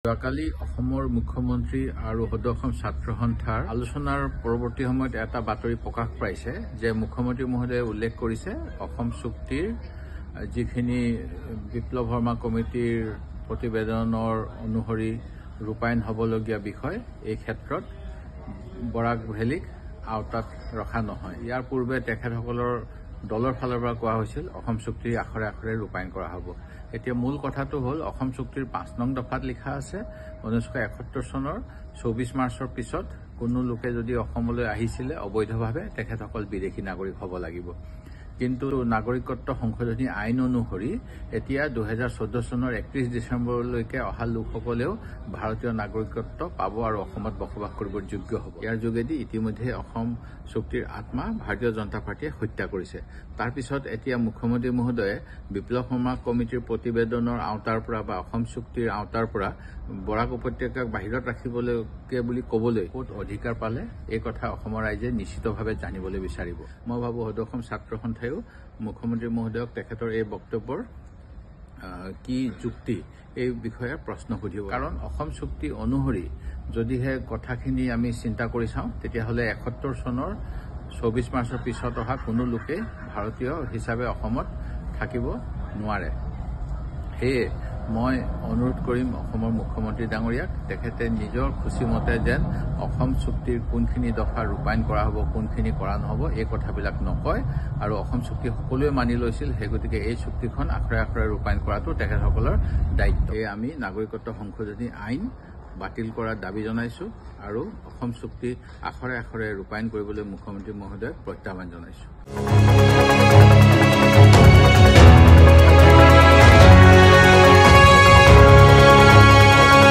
যোৱাকালি অসমৰ মুখ্যমন্ত্ৰী আৰু সদৌ অসম ছাত্ৰ সন্থাৰ আলোচনাৰ পৰৱৰ্তী সময়ত এটা বাতৰি প্ৰকাশ পাইছে যে মুখ্যমন্ত্ৰী মহোদয়ে উল্লেখ কৰিছে অসম চুক্তিৰ যিখিনি বিপ্লৱ শৰ্মা কমিটিৰ প্ৰতিবেদনৰ অনুসৰি ৰূপায়ণ হ'বলগীয়া বিষয় এই ক্ষেত্ৰত বৰাক ভেলীক আওতাত ৰখা নহয়। ইয়াৰ পূৰ্বে তেখেতসকলৰ দলৰ ফালৰ পৰা কোৱা হৈছিল অসম চুক্তিৰ আখৰে আখৰে ৰূপায়ণ কৰা হ'ব। এতিয়া মূল কথাটো হ'ল অসম চুক্তিৰ ৫ নং দফাত লিখা আছে 1971 চনৰ 24 মাৰ্চৰ পিছত কোনো লোকে যদি অসমলৈ আহিছিলে অবৈধভাৱে তেখেতসকল বিদেশী নাগৰিক হ'ব লাগিব। কিন্তু নাগৰিকত্ব সংশোধনী আইন অনুসৰি এতিয়া 2014 চনৰ 31 ডিচেম্বৰলৈকে অহা লোকসকলেও ভাৰতীয় নাগৰিকত্ব পাব আৰু অসমত বসবাস কৰিবৰ যোগ্য হ'ব। ইয়াৰ যোগেদি ইতিমধ্যে অসম চুক্তিৰ আত্মা ভাৰতীয় জনতা পাৰ্টীয়ে হত্যা কৰিছে। তাৰ পিছত এতিয়া মুখ্যমন্ত্ৰী মহোদয়ে বিপ্লৱ শৰ্মা কমিটিৰ প্ৰতিবেদনৰ আওতাৰ পৰা বা অসম চুক্তিৰ আওতাৰ পৰা বৰাক উপত্যকাক বাহিৰত ৰাখিবলৈকে বুলি ক'বলৈ ক'ত অধিকাৰ পালে এই কথা অসমৰ ৰাইজে নিশ্চিতভাৱে জানিবলৈ বিচাৰিব। মই ভাবোঁ সদৌ অসম ছাত্ৰ সন্থায়ো মুখ্যমন্ত্ৰী মহোদয়ক তেখেতৰ এই বক্তব্যৰ কি যুক্তি এই বিষয়ে প্ৰশ্ন সুধিব। কাৰণ অসম চুক্তি অনুসৰি যদিহে কথাখিনি আমি চিন্তা কৰি চাওঁ তেতিয়াহ'লে 71 চনৰ 24 মাৰ্চৰ পিছত অহা কোনো লোকে ভাৰতীয় হিচাপে অসমত থাকিব নোৱাৰে। সেয়ে মই অনুৰোধ কৰিম অসমৰ মুখ্যমন্ত্ৰী ডাঙৰীয়াক তেখেতে নিজৰ খুচিমতে যেন অসম চুক্তিৰ কোনখিনি দফা ৰূপায়ণ কৰা হ'ব কোনখিনি কৰা নহ'ব এই কথাবিলাক নকয় আৰু অসম চুক্তি সকলোৱে মানি লৈছিল। সেই গতিকে এই চুক্তিখন আখৰে আখৰে ৰূপায়ণ কৰাটো তেখেতসকলৰ দায়িত্ব। এই আমি নাগৰিকত্ব সংশোধনী আইন বাতিল কৰাৰ দাবী জনাইছো আৰু অসম চুক্তি আখৰে আখৰে ৰূপায়ণ কৰিবলৈ মুখ্যমন্ত্ৰী মহোদয়ক প্ৰত্যাহ্বান জনাইছো।